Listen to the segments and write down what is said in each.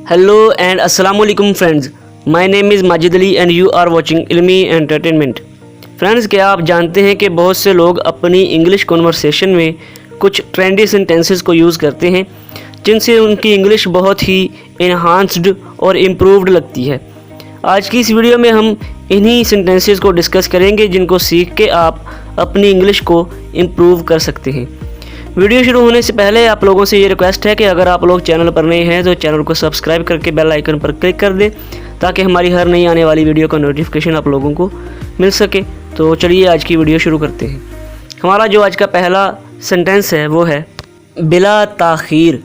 Hello and Assalamu alaikum friends. My name is Majid Ali and you are watching Ilmi entertainment. Friends, क्या आप जानते हैं कि बहुत से लोग अपनी इंग्लिश कन्वर्सेशन में कुछ ट्रेंडी सेंटेंसेस को यूज़ करते हैं जिनसे उनकी इंग्लिश बहुत ही इन्हांस्ड और इम्प्रूव्ड लगती है। आज की इस वीडियो में हम इन्हीं सेंटेंसेस को डिस्कस करेंगे जिनको सीख के आप अपनी इंग्लिश को इम्प्रूव कर सकते हैं। वीडियो शुरू होने से पहले आप लोगों से ये रिक्वेस्ट है कि अगर आप लोग चैनल पर नए हैं तो चैनल को सब्सक्राइब करके बेल आइकन पर क्लिक कर दें ताकि हमारी हर नई आने वाली वीडियो का नोटिफिकेशन आप लोगों को मिल सके। तो चलिए आज की वीडियो शुरू करते हैं। हमारा जो आज का पहला सेंटेंस है वो है बिला ताख़ीर।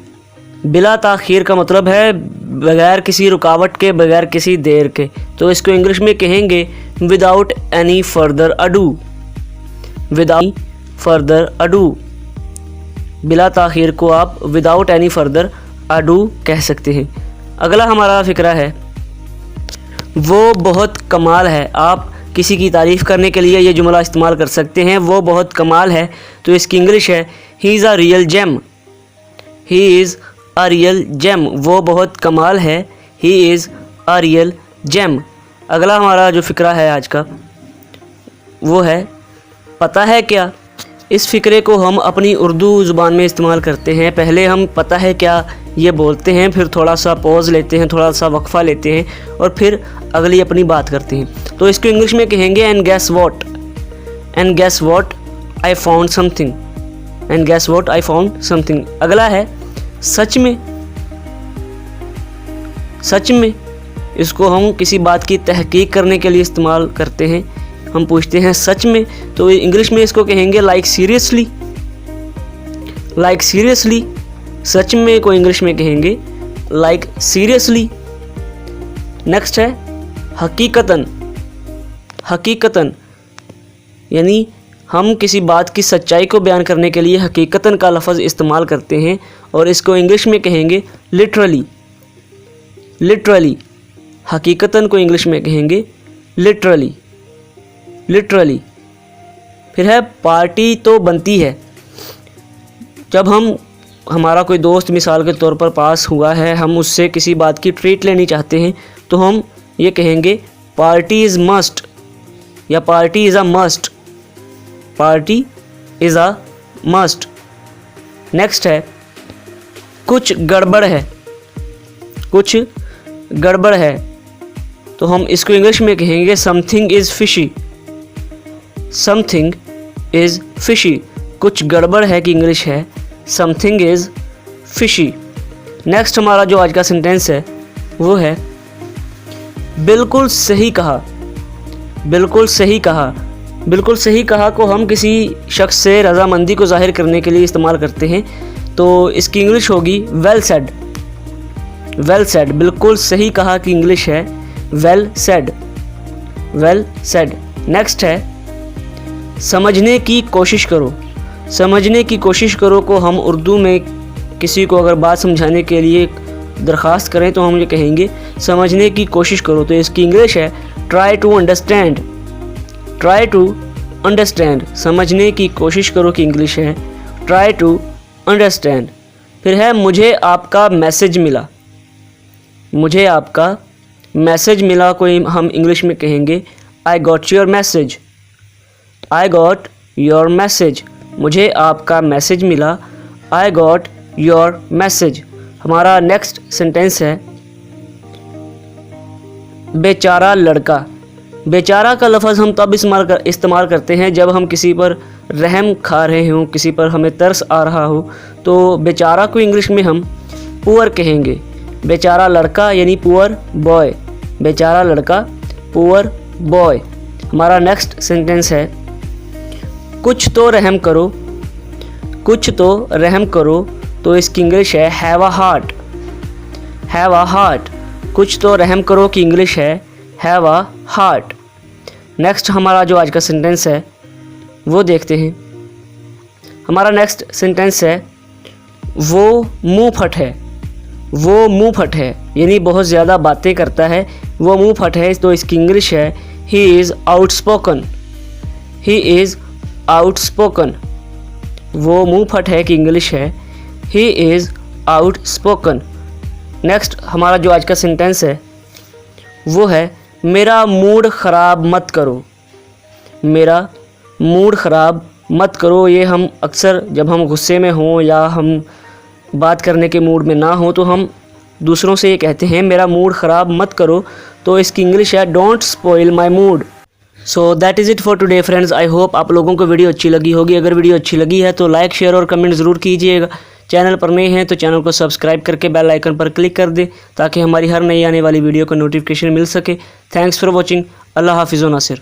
बिला ताख़ीर का मतलब है बगैर किसी रुकावट के, बगैर किसी देर के। तो इसको इंग्लिश में कहेंगे without any further ado. Without further ado, बिला ताख़ीर को आप विदाउट एनी फर्दर अडू कह सकते हैं। अगला हमारा फ़िक्रा है वो बहुत कमाल है। आप किसी की तारीफ़ करने के लिए ये जुमला इस्तेमाल कर सकते हैं, वो बहुत कमाल है। तो इसकी इंग्लिश है he is a real gem. He is a real gem, वो बहुत कमाल है। He is a real gem. अगला हमारा जो फ़िक्रा है आज का वो है पता है क्या। इस फ़िक्रे को हम अपनी उर्दू ज़ुबान में इस्तेमाल करते हैं। पहले हम पता है क्या ये बोलते हैं, फिर थोड़ा सा पॉज लेते हैं, थोड़ा सा वक्फ़ा लेते हैं और फिर अगली अपनी बात करते हैं। तो इसको इंग्लिश में कहेंगे and guess what. And guess what I found something. And guess what I found something. अगला है सच में। सच में, इसको हम किसी बात की तहकीक करने के लिए इस्तेमाल करते हैं। हम पूछते हैं सच में, तो इंग्लिश में इसको कहेंगे लाइक सीरियसली। लाइक सीरियसली, सच में को इंग्लिश में कहेंगे लाइक सीरियसली। नेक्स्ट है हकीकतन। हकीकतन यानी हम किसी बात की सच्चाई को बयान करने के लिए हकीकतन का लफ्ज़ इस्तेमाल करते हैं और इसको इंग्लिश में कहेंगे लिटरली। लिटरली, हकीकतन को इंग्लिश में कहेंगे लिटरली। लिटरली। फिर है पार्टी तो बनती है। जब हमारा कोई दोस्त मिसाल के तौर पर पास हुआ है, हम उससे किसी बात की ट्रीट लेनी चाहते हैं तो हम ये कहेंगे पार्टी इज़ मस्ट या party is a must. Party is a must. Next है कुछ गड़बड़ है। कुछ गड़बड़ है, तो हम इसको इंग्लिश में कहेंगे something is fishy. Something is fishy, कुछ गड़बड़ है की इंग्लिश है समथिंग इज़ फिशी। नेक्स्ट हमारा जो आज का सेंटेंस है वो है बिल्कुल सही कहा। बिल्कुल सही कहा। बिल्कुल सही कहा को हम किसी शख्स से रज़ामंदी को ज़ाहिर करने के लिए इस्तेमाल करते हैं, तो इसकी इंग्लिश होगी वेल सेड। वेल सेड, बिल्कुल सही कहा की इंग्लिश है well said. Well said. Next है समझने की कोशिश करो। समझने की कोशिश करो को हम उर्दू में किसी को अगर बात समझाने के लिए दरख्वास्त करें तो हम ये कहेंगे समझने की कोशिश करो। तो इसकी इंग्लिश है try to understand. Try to understand, समझने की कोशिश करो की इंग्लिश है ट्राई टू अंडरस्टैंड। फिर है मुझे आपका मैसेज मिला। मुझे आपका मैसेज मिला को हम इंग्लिश में कहेंगे I got your message. I got your message, मुझे आपका मैसेज मिला आई गॉट योर मैसेज। हमारा नेक्स्ट सेंटेंस है बेचारा लड़का। बेचारा का लफ्ज़ हम तब इस्तेमाल करते हैं जब हम किसी पर रहम खा रहे हों, किसी पर हमें तरस आ रहा हो। तो बेचारा को इंग्लिश में हम पुअर कहेंगे। बेचारा लड़का यानी पुअर बॉय। बेचारा लड़का, पुअर बॉय। हमारा नेक्स्ट सेंटेंस है कुछ तो रहम करो। कुछ तो रहम करो, तो इसकी इंग्लिश है have a heart. Have a heart, कुछ तो रहम करो की इंग्लिश है हैव अ हार्ट। नेक्स्ट हमारा जो आज का सेंटेंस है वो देखते हैं। हमारा नेक्स्ट सेंटेंस है वो मुंह फट है। वो मुंह फट है यानी बहुत ज़्यादा बातें करता है, वो मुंह फट है। तो इसकी इंग्लिश है he is outspoken. He is outspoken, वो मुंह फट है की इंग्लिश है ही इज़ आउटस्पोकन। नेक्स्ट हमारा जो आज का सेंटेंस है वो है मेरा मूड ख़राब मत करो। मेरा मूड ख़राब मत करो, ये हम अक्सर जब हम गुस्से में हों या हम बात करने के मूड में ना हो तो हम दूसरों से ये कहते हैं मेरा मूड ख़राब मत करो। तो इसकी इंग्लिश है don't spoil my mood. So that is it for today friends. I hope आप लोगों को वीडियो अच्छी लगी होगी। अगर वीडियो अच्छी लगी है तो लाइक शेयर और कमेंट ज़रूर कीजिएगा। चैनल पर नए हैं तो चैनल को सब्सक्राइब करके बेल आइकन पर क्लिक कर दें ताकि हमारी हर नई आने वाली वीडियो का नोटिफिकेशन मिल सके। Thanks for watching. अल्लाह हाफिज़ नासिर।